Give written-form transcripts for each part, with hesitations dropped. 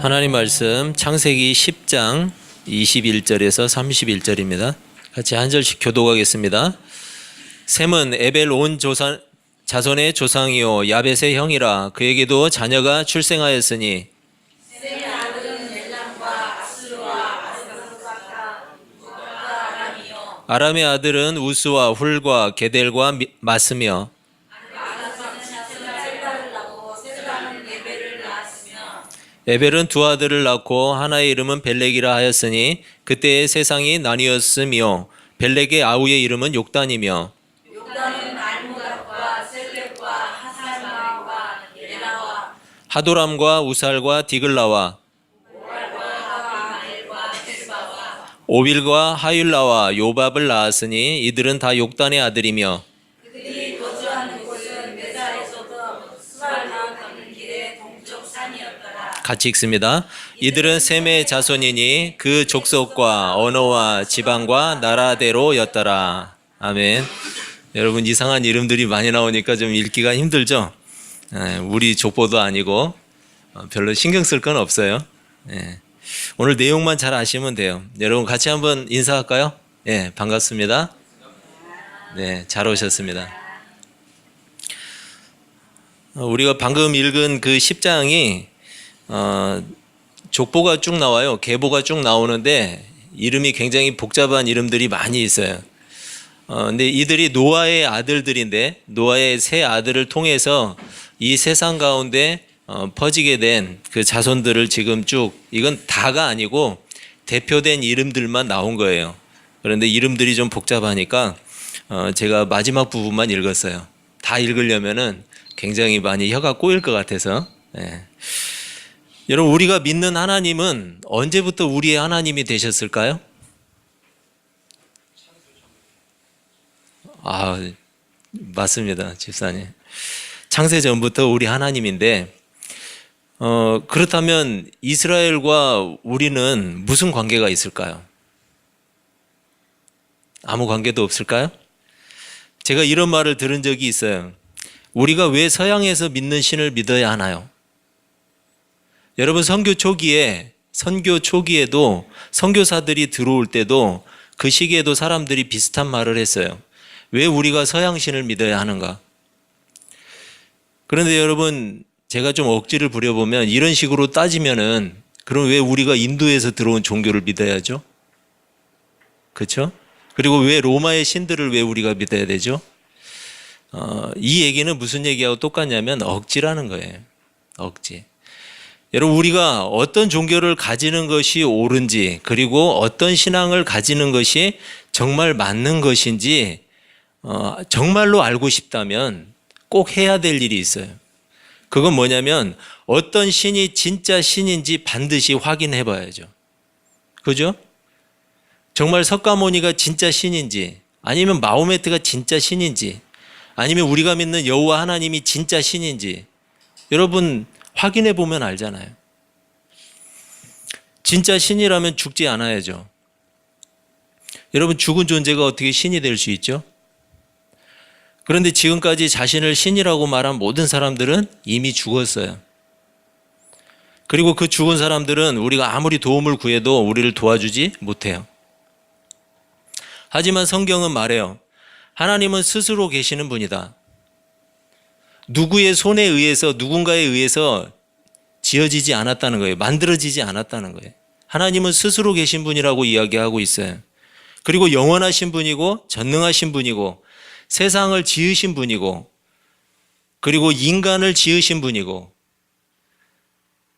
하나님 말씀 창세기 10장 21절에서 31절입니다. 같이 한 절씩 교독하겠습니다. 셈은 에벨 온 자손의 조상이요 야벳의 형이라. 그에게도 자녀가 출생하였으니 셈의 아들은 엘람과 아스루와 아스가스가 아람이요. 아람의 아들은 우스와 훌과 게델과 마스며 아스가스는 셀라를 낳고 셀라는 에벨을 낳았으며 에벨은 두 아들을 낳고 하나의 이름은 벨렉이라 하였으니 그때의 세상이 나뉘었으며 벨렉의 아우의 이름은 욕단이며 욕단은 알무닥과 셀렉과 하살마와 예라와 하도람과 우살과 디글라와 아엘과 헬바와 오빌과 하율라와 요밥을 낳았으니 이들은 다 욕단의 아들이며 그들이 거주하는 곳은 메살에서부터 스발마 가는 길의 동쪽 산이었더라. 같이 읽습니다. 이들은 셈의 자손이니 그 족속과 언어와 지방과 나라대로였더라. 아멘. 여러분 이상한 이름들이 많이 나오니까 좀 읽기가 힘들죠? 우리 족보도 아니고 별로 신경 쓸 건 없어요. 오늘 내용만 잘 아시면 돼요. 여러분 같이 한번 인사할까요? 반갑습니다. 네, 잘 오셨습니다. 우리가 방금 읽은 그 10장이 족보가 쭉 나와요. 계보가 쭉 나오는데 이름이 굉장히 복잡한 이름들이 많이 있어요. 근데 이들이 노아의 아들들인데 노아의 세 아들을 통해서 이 세상 가운데 퍼지게 된 그 자손들을 지금 쭉, 이건 다가 아니고 대표된 이름들만 나온 거예요. 그런데 이름들이 좀 복잡하니까 제가 마지막 부분만 읽었어요. 다 읽으려면은 굉장히 많이 혀가 꼬일 것 같아서. 여러분 우리가 믿는 하나님은 언제부터 우리의 하나님이 되셨을까요? 맞습니다, 집사님. 창세 전부터 우리 하나님인데 그렇다면 이스라엘과 우리는 무슨 관계가 있을까요? 아무 관계도 없을까요? 제가 이런 말을 들은 적이 있어요. 우리가 왜 서양에서 믿는 신을 믿어야 하나요? 여러분 선교 초기에도 선교사들이 들어올 때도 그 시기에도 사람들이 비슷한 말을 했어요. 왜 우리가 서양신을 믿어야 하는가? 그런데 여러분 제가 좀 억지를 부려보면 이런 식으로 따지면은 그럼 왜 우리가 인도에서 들어온 종교를 믿어야죠? 그렇죠? 그리고 왜 로마의 신들을 왜 우리가 믿어야 되죠? 이 얘기는 무슨 얘기하고 똑같냐면 억지라는 거예요. 억지. 여러분 우리가 어떤 종교를 가지는 것이 옳은지 그리고 어떤 신앙을 가지는 것이 정말 맞는 것인지 정말로 알고 싶다면 꼭 해야 될 일이 있어요. 그건 뭐냐면 어떤 신이 진짜 신인지 반드시 확인해 봐야죠. 그죠? 정말 석가모니가 진짜 신인지 아니면 마호메트가 진짜 신인지 아니면 우리가 믿는 여호와 하나님이 진짜 신인지 여러분 확인해 보면 알잖아요. 진짜 신이라면 죽지 않아야죠. 여러분 죽은 존재가 어떻게 신이 될 수 있죠? 그런데 지금까지 자신을 신이라고 말한 모든 사람들은 이미 죽었어요. 그리고 그 죽은 사람들은 우리가 아무리 도움을 구해도 우리를 도와주지 못해요. 하지만 성경은 말해요. 하나님은 스스로 계시는 분이다. 누구의 손에 의해서 누군가에 의해서 지어지지 않았다는 거예요. 만들어지지 않았다는 거예요. 하나님은 스스로 계신 분이라고 이야기하고 있어요. 그리고 영원하신 분이고 전능하신 분이고 세상을 지으신 분이고 그리고 인간을 지으신 분이고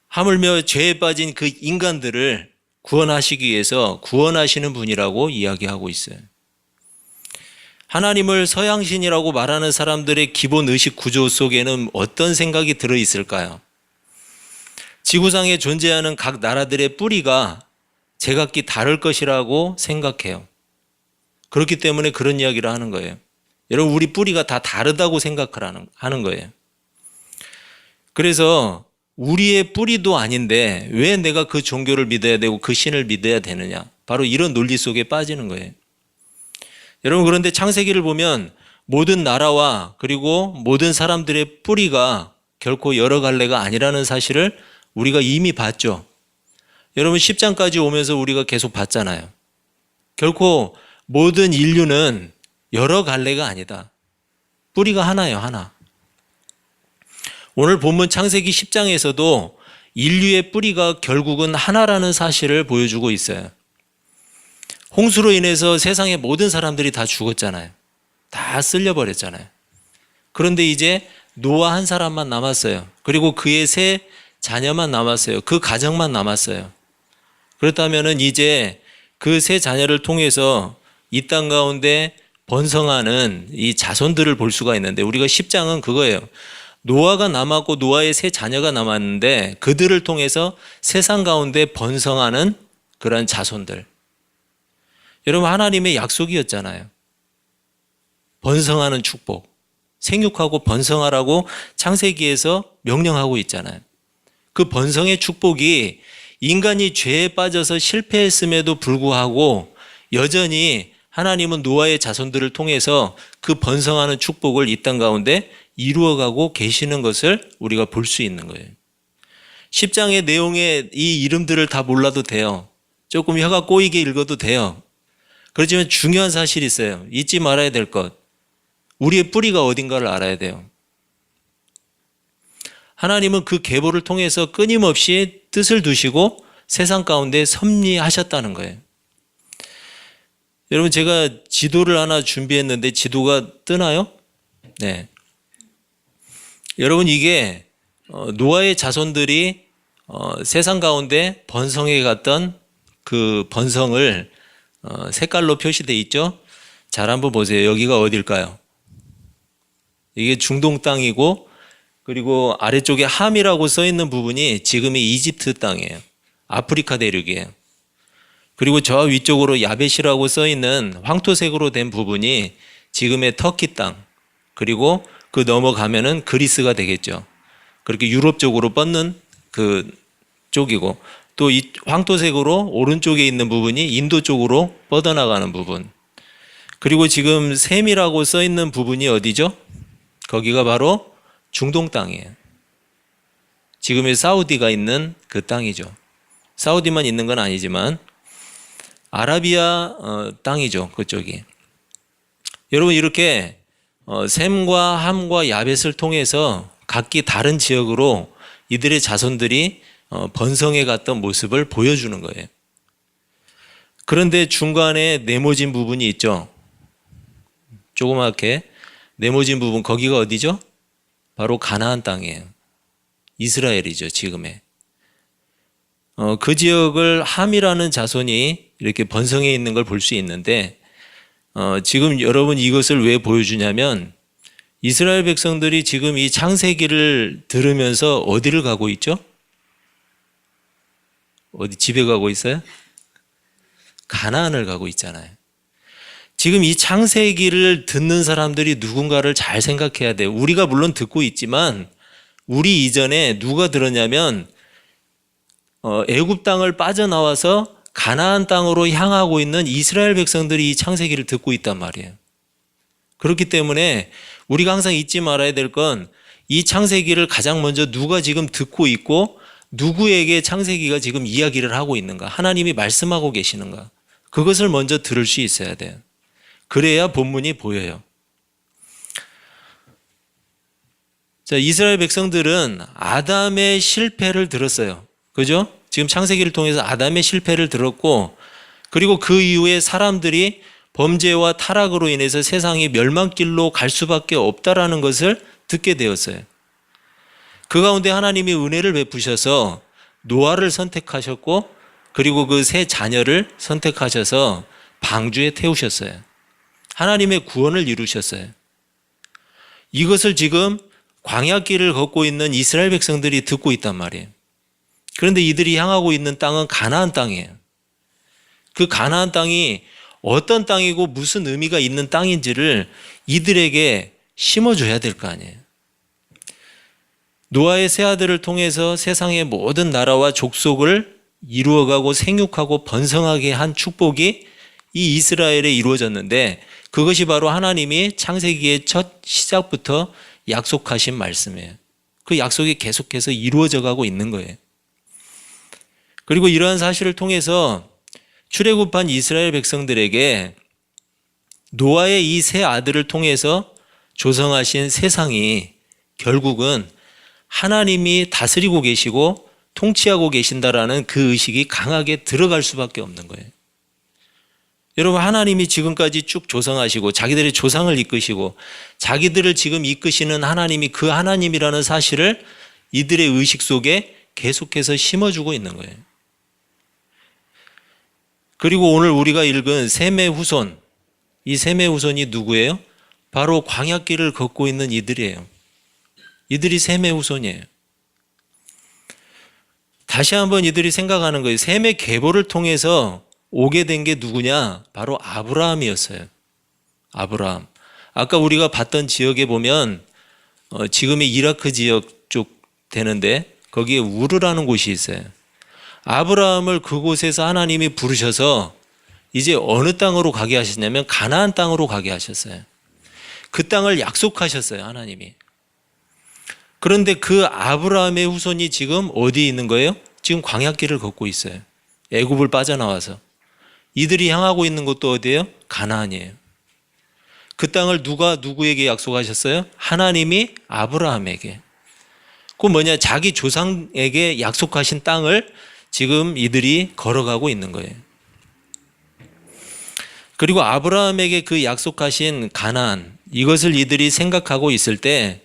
하물며 죄에 빠진 그 인간들을 구원하시기 위해서 구원하시는 분이라고 이야기하고 있어요. 하나님을 서양신이라고 말하는 사람들의 기본 의식 구조 속에는 어떤 생각이 들어있을까요? 지구상에 존재하는 각 나라들의 뿌리가 제각기 다를 것이라고 생각해요. 그렇기 때문에 그런 이야기를 하는 거예요. 여러분 우리 뿌리가 다 다르다고 생각하는 거예요. 그래서 우리의 뿌리도 아닌데 왜 내가 그 종교를 믿어야 되고 그 신을 믿어야 되느냐? 바로 이런 논리 속에 빠지는 거예요. 여러분 그런데 창세기를 보면 모든 나라와 그리고 모든 사람들의 뿌리가 결코 여러 갈래가 아니라는 사실을 우리가 이미 봤죠. 여러분 10장까지 오면서 우리가 계속 봤잖아요. 결코 모든 인류는 여러 갈래가 아니다. 뿌리가 하나예요, 하나. 오늘 본문 창세기 10장에서도 인류의 뿌리가 결국은 하나라는 사실을 보여주고 있어요. 홍수로 인해서 세상의 모든 사람들이 다 죽었잖아요. 다 쓸려버렸잖아요. 그런데 이제 노아 한 사람만 남았어요. 그리고 그의 세 자녀만 남았어요. 그 가정만 남았어요. 그렇다면 이제 그 세 자녀를 통해서 이 땅 가운데 번성하는 이 자손들을 볼 수가 있는데, 우리가 10장은 그거예요. 노아가 남았고 노아의 세 자녀가 남았는데 그들을 통해서 세상 가운데 번성하는 그러한 자손들. 여러분, 하나님의 약속이었잖아요. 번성하는 축복. 생육하고 번성하라고 창세기에서 명령하고 있잖아요. 그 번성의 축복이 인간이 죄에 빠져서 실패했음에도 불구하고 여전히 하나님은 노아의 자손들을 통해서 그 번성하는 축복을 이 땅 가운데 이루어가고 계시는 것을 우리가 볼 수 있는 거예요. 10장의 내용의 이 이름들을 다 몰라도 돼요. 조금 혀가 꼬이게 읽어도 돼요. 그렇지만 중요한 사실이 있어요. 잊지 말아야 될 것. 우리의 뿌리가 어딘가를 알아야 돼요. 하나님은 그 계보를 통해서 끊임없이 뜻을 두시고 세상 가운데 섭리하셨다는 거예요. 여러분, 제가 지도를 하나 준비했는데 지도가 뜨나요? 네. 여러분, 이게 노아의 자손들이 세상 가운데 번성해 갔던 그 번성을 색깔로 표시되어 있죠? 잘 한번 보세요. 여기가 어딜까요? 이게 중동 땅이고, 그리고 아래쪽에 함이라고 써 있는 부분이 지금의 이집트 땅이에요. 아프리카 대륙이에요. 그리고 저 위쪽으로 야벳이라고 써 있는 황토색으로 된 부분이 지금의 터키 땅, 그리고 그 넘어가면은 그리스가 되겠죠. 그렇게 유럽 쪽으로 뻗는 그 쪽이고, 또 이 황토색으로 오른쪽에 있는 부분이 인도 쪽으로 뻗어나가는 부분. 그리고 지금 셈이라고 써 있는 부분이 어디죠? 거기가 바로 중동 땅이에요. 지금의 사우디가 있는 그 땅이죠. 사우디만 있는 건 아니지만 아라비아 땅이죠. 그쪽이. 여러분, 이렇게 셈과 함과 야벳을 통해서 각기 다른 지역으로 이들의 자손들이 번성해 갔던 모습을 보여주는 거예요. 그런데 중간에 네모진 부분이 있죠. 조그맣게 네모진 부분, 거기가 어디죠? 바로 가나안 땅이에요. 이스라엘이죠, 지금의. 그 지역을 함이라는 자손이 이렇게 번성해 있는 걸 볼 수 있는데, 지금 여러분 이것을 왜 보여주냐면, 이스라엘 백성들이 지금 이 창세기를 들으면서 어디를 가고 있죠? 어디 집에 가고 있어요? 가나안을 가고 있잖아요. 지금 이 창세기를 듣는 사람들이 누군가를 잘 생각해야 돼요. 우리가 물론 듣고 있지만 우리 이전에 누가 들었냐면 애굽 땅을 빠져나와서 가나안 땅으로 향하고 있는 이스라엘 백성들이 이 창세기를 듣고 있단 말이에요. 그렇기 때문에 우리가 항상 잊지 말아야 될 건 이 창세기를 가장 먼저 누가 지금 듣고 있고 누구에게 창세기가 지금 이야기를 하고 있는가, 하나님이 말씀하고 계시는가, 그것을 먼저 들을 수 있어야 돼요. 그래야 본문이 보여요. 자, 이스라엘 백성들은 아담의 실패를 들었어요. 그죠? 지금 창세기를 통해서 아담의 실패를 들었고, 그리고 그 이후에 사람들이 범죄와 타락으로 인해서 세상이 멸망길로 갈 수밖에 없다라는 것을 듣게 되었어요. 그 가운데 하나님이 은혜를 베푸셔서 노아를 선택하셨고, 그리고 그 세 자녀를 선택하셔서 방주에 태우셨어요. 하나님의 구원을 이루셨어요. 이것을 지금 광야길을 걷고 있는 이스라엘 백성들이 듣고 있단 말이에요. 그런데 이들이 향하고 있는 땅은 가나안 땅이에요. 그 가나안 땅이 어떤 땅이고 무슨 의미가 있는 땅인지를 이들에게 심어줘야 될 거 아니에요. 노아의 세 아들을 통해서 세상의 모든 나라와 족속을 이루어가고 생육하고 번성하게 한 축복이 이 이스라엘에 이루어졌는데, 그것이 바로 하나님이 창세기의 첫 시작부터 약속하신 말씀이에요. 그 약속이 계속해서 이루어져 가고 있는 거예요. 그리고 이러한 사실을 통해서 출애굽한 이스라엘 백성들에게 노아의 이 세 아들을 통해서 조성하신 세상이 결국은 하나님이 다스리고 계시고 통치하고 계신다라는 그 의식이 강하게 들어갈 수밖에 없는 거예요. 여러분, 하나님이 지금까지 쭉 조성하시고 자기들의 조상을 이끄시고 자기들을 지금 이끄시는 하나님이 그 하나님이라는 사실을 이들의 의식 속에 계속해서 심어주고 있는 거예요. 그리고 오늘 우리가 읽은 셈의 후손, 이 셈의 후손이 누구예요? 바로 광야길을 걷고 있는 이들이에요. 이들이 셈의 후손이에요. 다시 한번 이들이 생각하는 거예요. 셈의 계보를 통해서 오게 된 게 누구냐? 바로 아브라함이었어요. 아브라함. 아까 우리가 봤던 지역에 보면 지금의 이라크 지역 쪽 되는데 거기에 우르라는 곳이 있어요. 아브라함을 그곳에서 하나님이 부르셔서 이제 어느 땅으로 가게 하셨냐면 가나안 땅으로 가게 하셨어요. 그 땅을 약속하셨어요, 하나님이. 그런데 그 아브라함의 후손이 지금 어디에 있는 거예요? 지금 광야길을 걷고 있어요. 애굽을 빠져나와서. 이들이 향하고 있는 곳도 어디예요? 가나안이에요. 그 땅을 누가 누구에게 약속하셨어요? 하나님이 아브라함에게. 그 뭐냐? 자기 조상에게 약속하신 땅을 지금 이들이 걸어가고 있는 거예요. 그리고 아브라함에게 그 약속하신 가나안, 이것을 이들이 생각하고 있을 때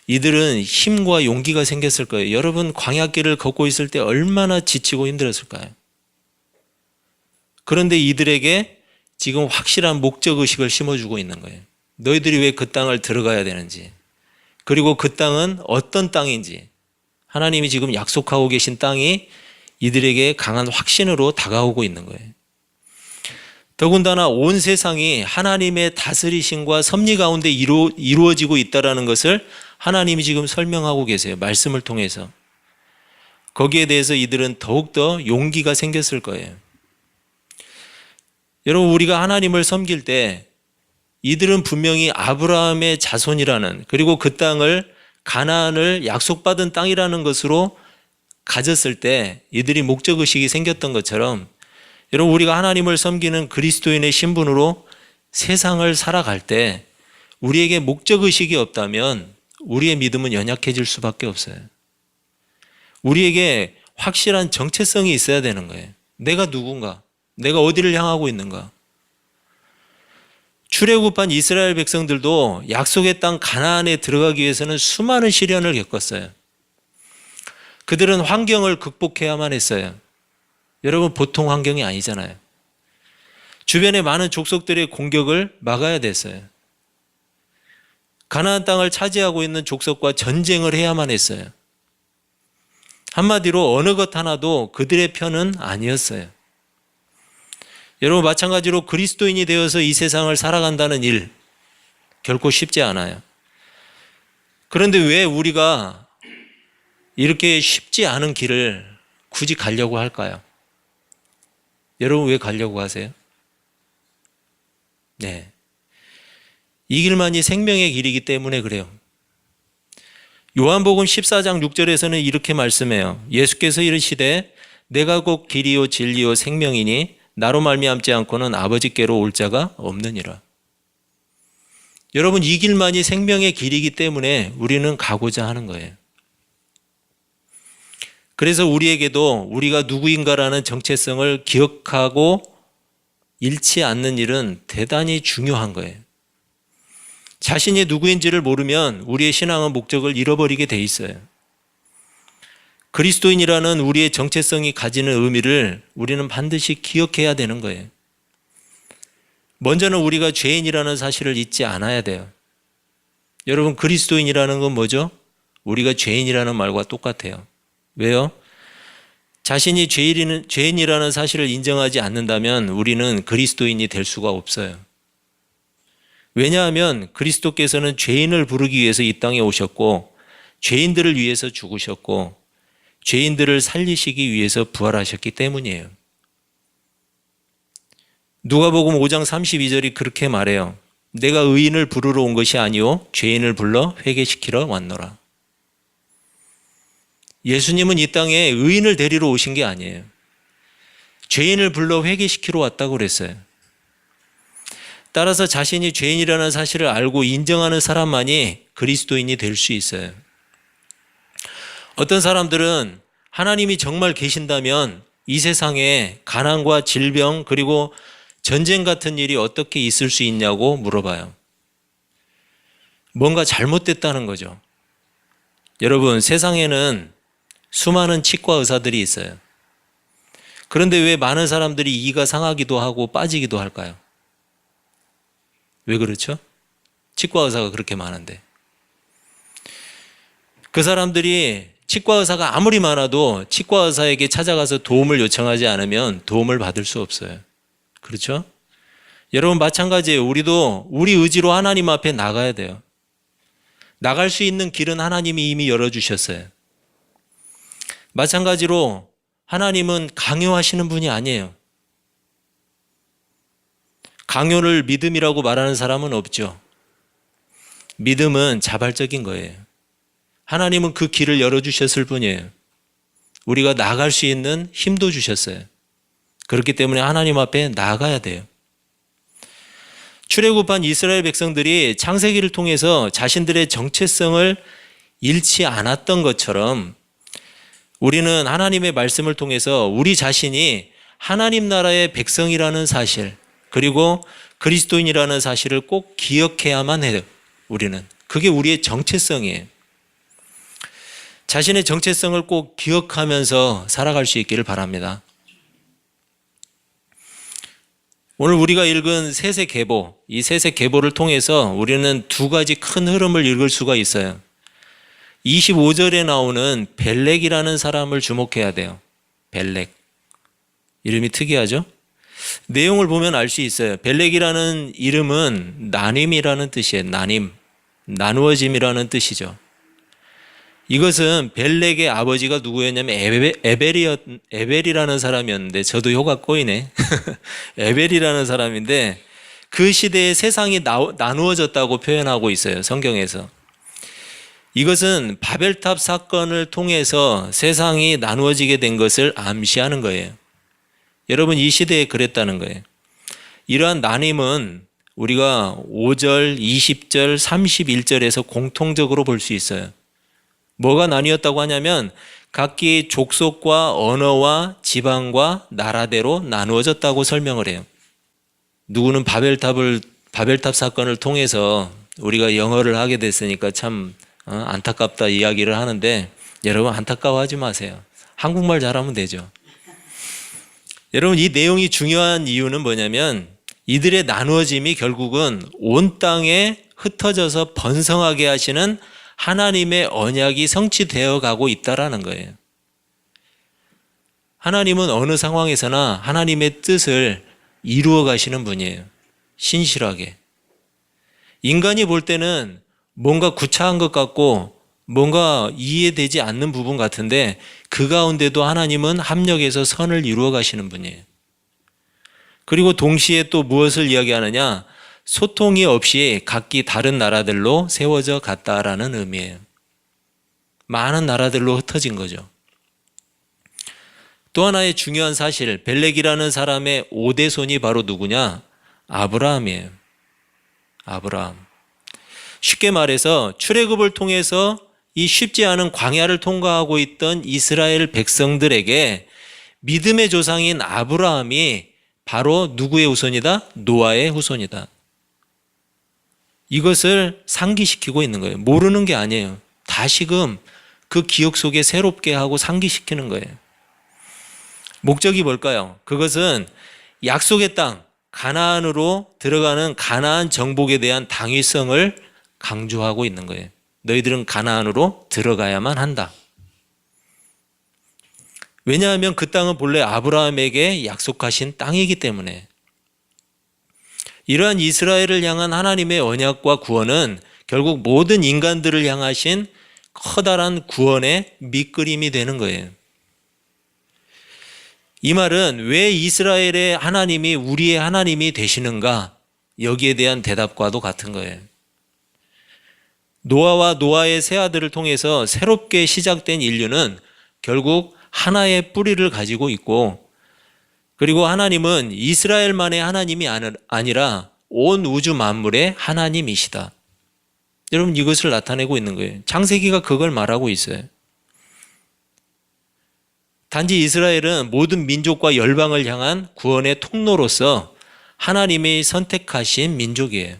이들은 힘과 용기가 생겼을 거예요. 여러분, 광야길을 걷고 있을 때 얼마나 지치고 힘들었을까요? 그런데 이들에게 지금 확실한 목적의식을 심어주고 있는 거예요. 너희들이 왜 그 땅을 들어가야 되는지, 그리고 그 땅은 어떤 땅인지, 하나님이 지금 약속하고 계신 땅이 이들에게 강한 확신으로 다가오고 있는 거예요. 더군다나 온 세상이 하나님의 다스리심과 섭리 가운데 이루어지고 있다는 것을 하나님이 지금 설명하고 계세요. 말씀을 통해서. 거기에 대해서 이들은 더욱더 용기가 생겼을 거예요. 여러분, 우리가 하나님을 섬길 때 이들은 분명히 아브라함의 자손이라는, 그리고 그 땅을 가나안을 약속받은 땅이라는 것으로 가졌을 때 이들이 목적의식이 생겼던 것처럼, 여러분, 우리가 하나님을 섬기는 그리스도인의 신분으로 세상을 살아갈 때 우리에게 목적의식이 없다면 우리의 믿음은 연약해질 수밖에 없어요. 우리에게 확실한 정체성이 있어야 되는 거예요. 내가 누군가, 내가 어디를 향하고 있는가. 출애굽한 이스라엘 백성들도 약속의 땅 가나안에 들어가기 위해서는 수많은 시련을 겪었어요. 그들은 환경을 극복해야만 했어요. 여러분, 보통 환경이 아니잖아요. 주변에 많은 족속들의 공격을 막아야 됐어요. 가나안 땅을 차지하고 있는 족속과 전쟁을 해야만 했어요. 한마디로 어느 것 하나도 그들의 편은 아니었어요. 여러분, 마찬가지로 그리스도인이 되어서 이 세상을 살아간다는 일 결코 쉽지 않아요. 그런데 왜 우리가 이렇게 쉽지 않은 길을 굳이 가려고 할까요? 여러분, 왜 가려고 하세요? 네. 이 길만이 생명의 길이기 때문에 그래요. 요한복음 14장 6절에서는 이렇게 말씀해요. 예수께서 이르시되 내가 곧 길이요 진리요 생명이니 나로 말미암지 않고는 아버지께로 올 자가 없느니라. 여러분, 이 길만이 생명의 길이기 때문에 우리는 가고자 하는 거예요. 그래서 우리에게도 우리가 누구인가라는 정체성을 기억하고 잃지 않는 일은 대단히 중요한 거예요. 자신이 누구인지를 모르면 우리의 신앙은 목적을 잃어버리게 돼 있어요. 그리스도인이라는 우리의 정체성이 가지는 의미를 우리는 반드시 기억해야 되는 거예요. 먼저는 우리가 죄인이라는 사실을 잊지 않아야 돼요. 여러분, 그리스도인이라는 건 뭐죠? 우리가 죄인이라는 말과 똑같아요. 왜요? 자신이 죄인이라는 사실을 인정하지 않는다면 우리는 그리스도인이 될 수가 없어요. 왜냐하면 그리스도께서는 죄인을 부르기 위해서 이 땅에 오셨고, 죄인들을 위해서 죽으셨고, 죄인들을 살리시기 위해서 부활하셨기 때문이에요. 누가복음 5장 32절이 그렇게 말해요. 내가 의인을 부르러 온 것이 아니오 죄인을 불러 회개시키러 왔노라. 예수님은 이 땅에 의인을 데리러 오신 게 아니에요. 죄인을 불러 회개시키러 왔다고 그랬어요. 따라서 자신이 죄인이라는 사실을 알고 인정하는 사람만이 그리스도인이 될 수 있어요. 어떤 사람들은 하나님이 정말 계신다면 이 세상에 가난과 질병 그리고 전쟁 같은 일이 어떻게 있을 수 있냐고 물어봐요. 뭔가 잘못됐다는 거죠. 여러분, 세상에는 수많은 치과 의사들이 있어요. 그런데 왜 많은 사람들이 이가 상하기도 하고 빠지기도 할까요? 왜 그렇죠? 치과 의사가 그렇게 많은데. 그 사람들이 치과 의사가 아무리 많아도 치과 의사에게 찾아가서 도움을 요청하지 않으면 도움을 받을 수 없어요. 그렇죠? 여러분, 마찬가지예요. 우리도 우리 의지로 하나님 앞에 나가야 돼요. 나갈 수 있는 길은 하나님이 이미 열어주셨어요. 마찬가지로 하나님은 강요하시는 분이 아니에요. 강요를 믿음이라고 말하는 사람은 없죠. 믿음은 자발적인 거예요. 하나님은 그 길을 열어주셨을 뿐이에요. 우리가 나갈 수 있는 힘도 주셨어요. 그렇기 때문에 하나님 앞에 나가야 돼요. 출애굽한 이스라엘 백성들이 창세기를 통해서 자신들의 정체성을 잃지 않았던 것처럼 우리는 하나님의 말씀을 통해서 우리 자신이 하나님 나라의 백성이라는 사실, 그리고 그리스도인이라는 사실을 꼭 기억해야만 해요. 우리는. 그게 우리의 정체성이에요. 자신의 정체성을 꼭 기억하면서 살아갈 수 있기를 바랍니다. 오늘 우리가 읽은 세세계보, 이 세세계보를 통해서 우리는 두 가지 큰 흐름을 읽을 수가 있어요. 25절에 나오는 벨렉이라는 사람을 주목해야 돼요. 벨렉. 이름이 특이하죠? 내용을 보면 알 수 있어요. 벨렉이라는 이름은 나님이라는 뜻이에요. 나님. 나누어짐이라는 뜻이죠. 이것은 벨렉의 아버지가 누구였냐면 에벨이라는 사람이었는데, 저도 혀가 꼬이네. 에벨이라는 사람인데 그 시대에 세상이 나누어졌다고 표현하고 있어요. 성경에서. 이것은 바벨탑 사건을 통해서 세상이 나누어지게 된 것을 암시하는 거예요. 여러분, 이 시대에 그랬다는 거예요. 이러한 나님은 우리가 5절, 20절, 31절에서 공통적으로 볼 수 있어요. 뭐가 나뉘었다고 하냐면 각기 족속과 언어와 지방과 나라대로 나누어졌다고 설명을 해요. 누구는 바벨탑 사건을 통해서 우리가 영어를 하게 됐으니까 참 안타깝다 이야기를 하는데, 여러분 안타까워하지 마세요. 한국말 잘하면 되죠. 여러분, 이 내용이 중요한 이유는 뭐냐면 이들의 나누어짐이 결국은 온 땅에 흩어져서 번성하게 하시는 하나님의 언약이 성취되어 가고 있다라는 거예요. 하나님은 어느 상황에서나 하나님의 뜻을 이루어 가시는 분이에요. 신실하게. 인간이 볼 때는 뭔가 구차한 것 같고 뭔가 이해되지 않는 부분 같은데 그 가운데도 하나님은 합력해서 선을 이루어 가시는 분이에요. 그리고 동시에 또 무엇을 이야기하느냐? 소통이 없이 각기 다른 나라들로 세워져 갔다라는 의미예요. 많은 나라들로 흩어진 거죠. 또 하나의 중요한 사실, 벨렉이라는 사람의 5대손이 바로 누구냐? 아브라함이에요. 아브라함. 쉽게 말해서 출애굽을 통해서 이 쉽지 않은 광야를 통과하고 있던 이스라엘 백성들에게 믿음의 조상인 아브라함이 바로 누구의 후손이다? 노아의 후손이다. 이것을 상기시키고 있는 거예요. 모르는 게 아니에요. 다시금 그 기억 속에 새롭게 하고 상기시키는 거예요. 목적이 뭘까요? 그것은 약속의 땅, 가나안으로 들어가는 가나안 정복에 대한 당위성을 강조하고 있는 거예요. 너희들은 가나안으로 들어가야만 한다. 왜냐하면 그 땅은 본래 아브라함에게 약속하신 땅이기 때문에. 이러한 이스라엘을 향한 하나님의 언약과 구원은 결국 모든 인간들을 향하신 커다란 구원의 밑그림이 되는 거예요. 이 말은 왜 이스라엘의 하나님이 우리의 하나님이 되시는가? 여기에 대한 대답과도 같은 거예요. 노아와 노아의 세 아들을 통해서 새롭게 시작된 인류는 결국 하나의 뿌리를 가지고 있고, 그리고 하나님은 이스라엘만의 하나님이 아니라 온 우주 만물의 하나님이시다. 여러분, 이것을 나타내고 있는 거예요. 창세기가 그걸 말하고 있어요. 단지 이스라엘은 모든 민족과 열방을 향한 구원의 통로로서 하나님이 선택하신 민족이에요.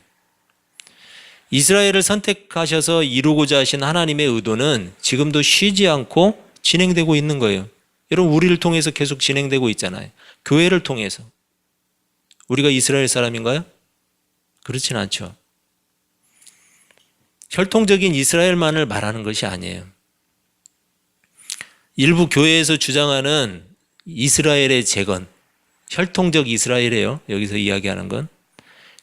이스라엘을 선택하셔서 이루고자 하신 하나님의 의도는 지금도 쉬지 않고 진행되고 있는 거예요. 여러분, 우리를 통해서 계속 진행되고 있잖아요. 교회를 통해서. 우리가 이스라엘 사람인가요? 그렇진 않죠. 혈통적인 이스라엘만을 말하는 것이 아니에요. 일부 교회에서 주장하는 이스라엘의 재건, 혈통적 이스라엘이에요. 여기서 이야기하는 건.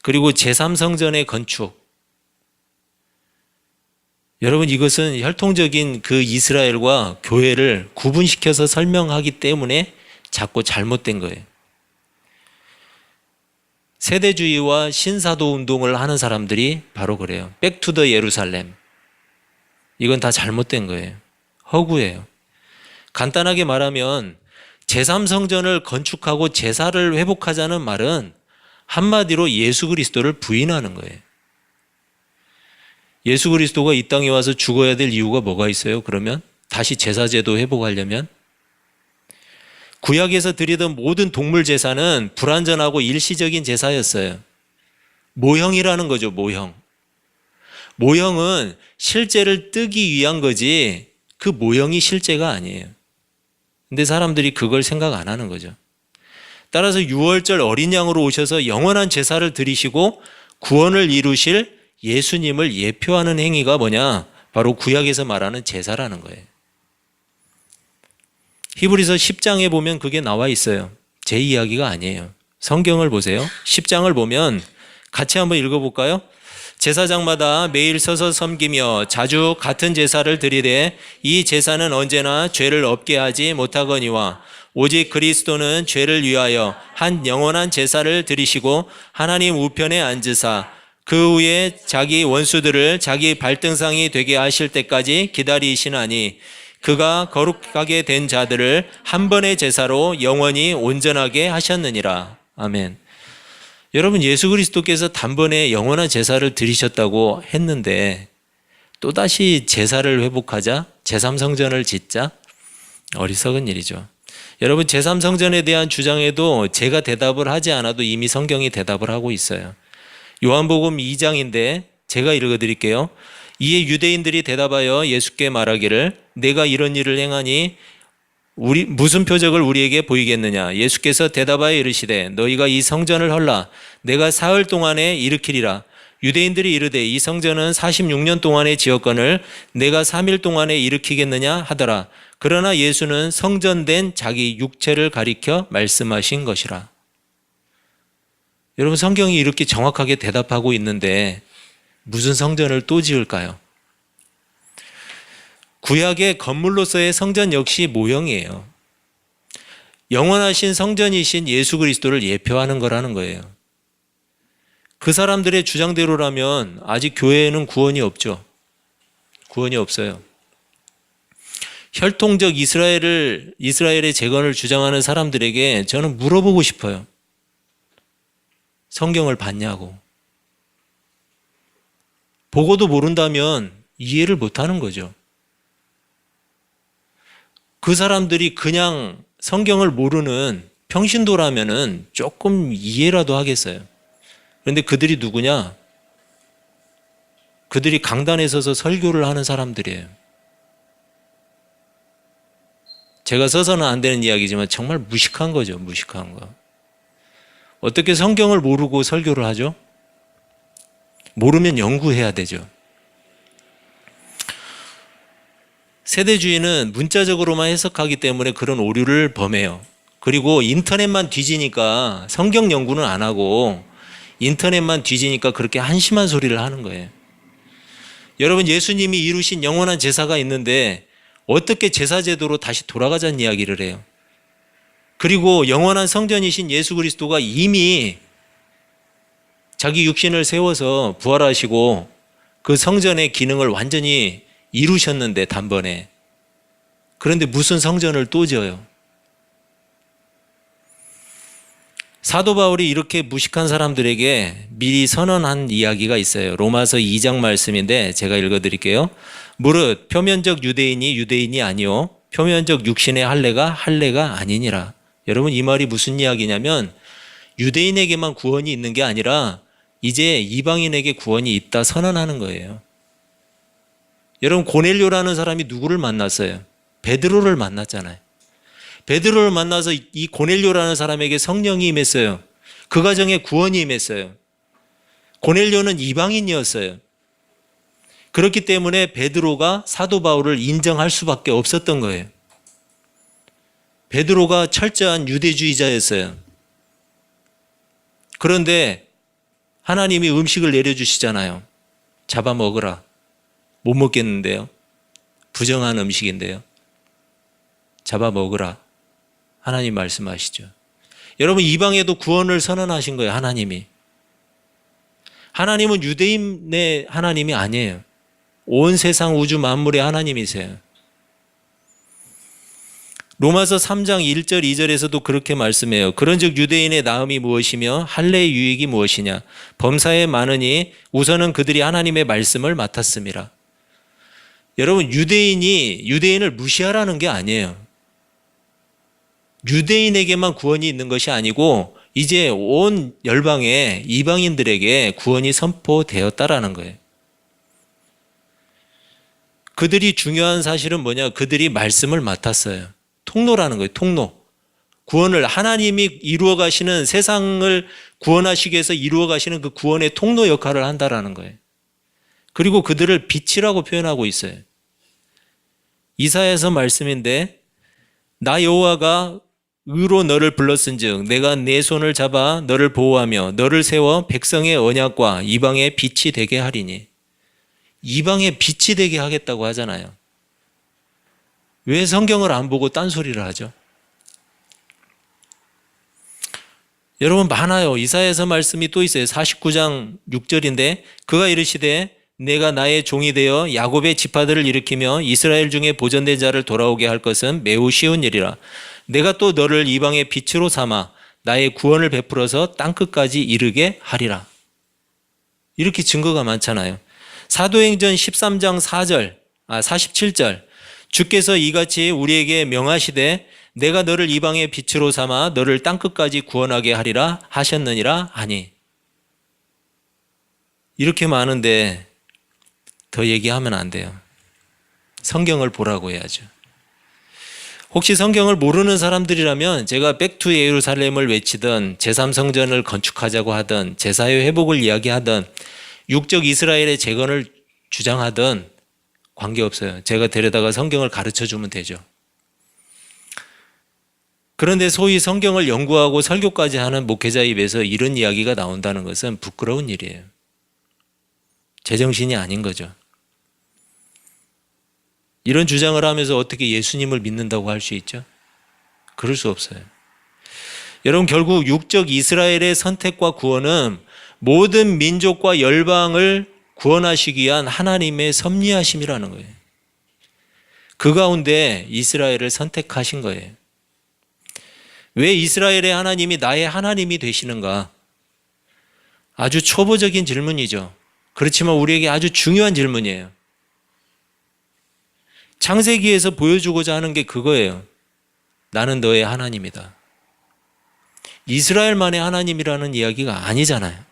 그리고 제3성전의 건축. 여러분, 이것은 혈통적인 그 이스라엘과 교회를 구분시켜서 설명하기 때문에 자꾸 잘못된 거예요. 세대주의와 신사도 운동을 하는 사람들이 바로 그래요. 백 투 더 예루살렘. 이건 다 잘못된 거예요. 허구예요. 간단하게 말하면 제3성전을 건축하고 제사를 회복하자는 말은 한마디로 예수 그리스도를 부인하는 거예요. 예수 그리스도가 이 땅에 와서 죽어야 될 이유가 뭐가 있어요? 그러면 다시 제사제도 회복하려면 구약에서 드리던 모든 동물 제사는 불완전하고 일시적인 제사였어요. 모형이라는 거죠, 모형. 모형은 실제를 뜨기 위한 거지 그 모형이 실제가 아니에요. 근데 사람들이 그걸 생각 안 하는 거죠. 따라서 유월절 어린 양으로 오셔서 영원한 제사를 드리시고 구원을 이루실 예수님을 예표하는 행위가 뭐냐? 바로 구약에서 말하는 제사라는 거예요. 히브리서 10장에 보면 그게 나와 있어요. 제 이야기가 아니에요. 성경을 보세요. 10장을 보면 같이 한번 읽어볼까요? 제사장마다 매일 서서 섬기며 자주 같은 제사를 드리되 이 제사는 언제나 죄를 없게 하지 못하거니와 오직 그리스도는 죄를 위하여 한 영원한 제사를 드리시고 하나님 우편에 앉으사 그 후에 자기 원수들을 자기 발등상이 되게 하실 때까지 기다리시나니 그가 거룩하게 된 자들을 한 번의 제사로 영원히 온전하게 하셨느니라. 아멘. 여러분, 예수 그리스도께서 단번에 영원한 제사를 드리셨다고 했는데 또다시 제사를 회복하자, 제3성전을 짓자? 어리석은 일이죠. 여러분, 제3성전에 대한 주장에도 제가 대답을 하지 않아도 이미 성경이 대답을 하고 있어요. 요한복음 2장인데 제가 읽어드릴게요. 이에 유대인들이 대답하여 예수께 말하기를 내가 이런 일을 행하니 무슨 표적을 우리에게 보이겠느냐. 예수께서 대답하여 이르시되 너희가 이 성전을 헐라 내가 사흘 동안에 일으키리라. 유대인들이 이르되 이 성전은 46년 동안의 지었건을 내가 3일 동안에 일으키겠느냐 하더라. 그러나 예수는 성전된 자기 육체를 가리켜 말씀하신 것이라. 여러분, 성경이 이렇게 정확하게 대답하고 있는데 무슨 성전을 또 지을까요? 구약의 건물로서의 성전 역시 모형이에요. 영원하신 성전이신 예수 그리스도를 예표하는 거라는 거예요. 그 사람들의 주장대로라면 아직 교회에는 구원이 없죠. 구원이 없어요. 혈통적 이스라엘의 재건을 주장하는 사람들에게 저는 물어보고 싶어요. 성경을 봤냐고. 보고도 모른다면 이해를 못하는 거죠. 그 사람들이 그냥 성경을 모르는 평신도라면은 조금 이해라도 하겠어요. 그런데 그들이 누구냐? 그들이 강단에 서서 설교를 하는 사람들이에요. 제가 써서는 안 되는 이야기지만 정말 무식한 거죠. 무식한 거. 어떻게 성경을 모르고 설교를 하죠? 모르면 연구해야 되죠. 세대주의는 문자적으로만 해석하기 때문에 그런 오류를 범해요. 그리고 인터넷만 뒤지니까 성경 연구는 안 하고 인터넷만 뒤지니까 그렇게 한심한 소리를 하는 거예요. 여러분, 예수님이 이루신 영원한 제사가 있는데 어떻게 제사제도로 다시 돌아가자는 이야기를 해요. 그리고 영원한 성전이신 예수 그리스도가 이미 자기 육신을 세워서 부활하시고 그 성전의 기능을 완전히 이루셨는데 단번에 그런데 무슨 성전을 또 지어요? 사도 바울이 이렇게 무식한 사람들에게 미리 선언한 이야기가 있어요. 로마서 2장 말씀인데 제가 읽어드릴게요. 무릇 표면적 유대인이 유대인이 아니요 표면적 육신의 할례가 할례가 아니니라. 여러분 이 말이 무슨 이야기냐면 유대인에게만 구원이 있는 게 아니라 이제 이방인에게 구원이 있다 선언하는 거예요. 여러분 고넬료라는 사람이 누구를 만났어요? 베드로를 만났잖아요. 베드로를 만나서 이 고넬료라는 사람에게 성령이 임했어요. 그 가정에 구원이 임했어요. 고넬료는 이방인이었어요. 그렇기 때문에 베드로가 사도 바울을 인정할 수밖에 없었던 거예요. 베드로가 철저한 유대주의자였어요. 그런데 하나님이 음식을 내려주시잖아요. 잡아먹으라. 못 먹겠는데요. 부정한 음식인데요. 잡아먹으라. 하나님 말씀하시죠. 여러분 이방에도 구원을 선언하신 거예요. 하나님이. 하나님은 유대인의 하나님이 아니에요. 온 세상 우주 만물의 하나님이세요. 로마서 3장 1절 2절에서도 그렇게 말씀해요. 그런즉 유대인의 나음이 무엇이며 할례의 유익이 무엇이냐. 범사에 많으니 우선은 그들이 하나님의 말씀을 맡았음이라. 여러분 유대인을 무시하라는 게 아니에요. 유대인에게만 구원이 있는 것이 아니고 이제 온 열방의 이방인들에게 구원이 선포되었다라는 거예요. 그들이 중요한 사실은 뭐냐? 그들이 말씀을 맡았어요. 통로라는 거예요. 통로. 구원을 하나님이 이루어 가시는 세상을 구원하시기 위해서 이루어 가시는 그 구원의 통로 역할을 한다라는 거예요. 그리고 그들을 빛이라고 표현하고 있어요. 이사야서 말씀인데 나 여호와가 의로 너를 불렀은즉 내가 내 손을 잡아 너를 보호하며 너를 세워 백성의 언약과 이방의 빛이 되게 하리니. 이방의 빛이 되게 하겠다고 하잖아요. 왜 성경을 안 보고 딴소리를 하죠? 여러분 많아요. 이사야서 말씀이 또 있어요. 49장 6절인데 그가 이르시되 내가 나의 종이 되어 야곱의 지파들을 일으키며 이스라엘 중에 보존된 자를 돌아오게 할 것은 매우 쉬운 일이라. 내가 또 너를 이방의 빛으로 삼아 나의 구원을 베풀어서 땅끝까지 이르게 하리라. 이렇게 증거가 많잖아요. 사도행전 13장 47절 주께서 이같이 우리에게 명하시되 내가 너를 이방의 빛으로 삼아 너를 땅끝까지 구원하게 하리라 하셨느니라 하니. 이렇게 많은데 더 얘기하면 안 돼요. 성경을 보라고 해야죠. 혹시 성경을 모르는 사람들이라면 제가 백투 예루살렘을 외치든 제3성전을 건축하자고 하든 제사의 회복을 이야기하든 육적 이스라엘의 재건을 주장하든 관계없어요. 제가 데려다가 성경을 가르쳐주면 되죠. 그런데 소위 성경을 연구하고 설교까지 하는 목회자 입에서 이런 이야기가 나온다는 것은 부끄러운 일이에요. 제정신이 아닌 거죠. 이런 주장을 하면서 어떻게 예수님을 믿는다고 할 수 있죠? 그럴 수 없어요. 여러분 결국 육적 이스라엘의 선택과 구원은 모든 민족과 열방을 구원하시기 위한 하나님의 섭리하심이라는 거예요. 그 가운데 이스라엘을 선택하신 거예요. 왜 이스라엘의 하나님이 나의 하나님이 되시는가? 아주 초보적인 질문이죠. 그렇지만 우리에게 아주 중요한 질문이에요. 창세기에서 보여주고자 하는 게 그거예요. 나는 너의 하나님이다. 이스라엘만의 하나님이라는 이야기가 아니잖아요.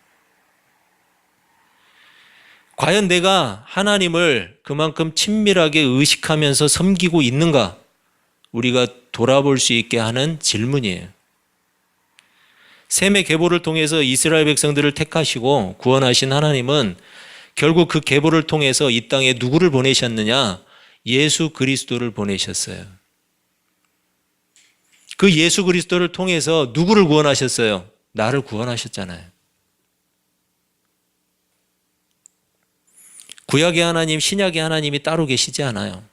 과연 내가 하나님을 그만큼 친밀하게 의식하면서 섬기고 있는가? 우리가 돌아볼 수 있게 하는 질문이에요. 셈의 계보를 통해서 이스라엘 백성들을 택하시고 구원하신 하나님은 결국 그 계보를 통해서 이 땅에 누구를 보내셨느냐? 예수 그리스도를 보내셨어요. 그 예수 그리스도를 통해서 누구를 구원하셨어요? 나를 구원하셨잖아요. 구약의 하나님, 신약의 하나님이 따로 계시지 않아요.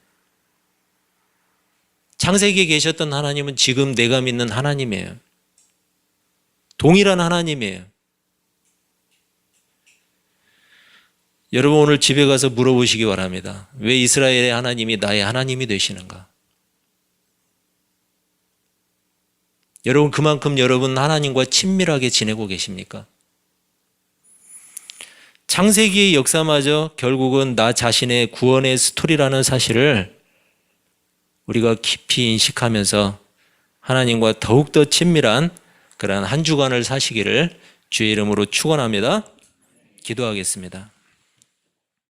창세기에 계셨던 하나님은 지금 내가 믿는 하나님이에요. 동일한 하나님이에요. 여러분 오늘 집에 가서 물어보시기 바랍니다. 왜 이스라엘의 하나님이 나의 하나님이 되시는가? 여러분, 그만큼 여러분 하나님과 친밀하게 지내고 계십니까? 창세기의 역사마저 결국은 나 자신의 구원의 스토리라는 사실을 우리가 깊이 인식하면서 하나님과 더욱더 친밀한 그러한 한 주간을 사시기를 주의 이름으로 축원합니다. 기도하겠습니다.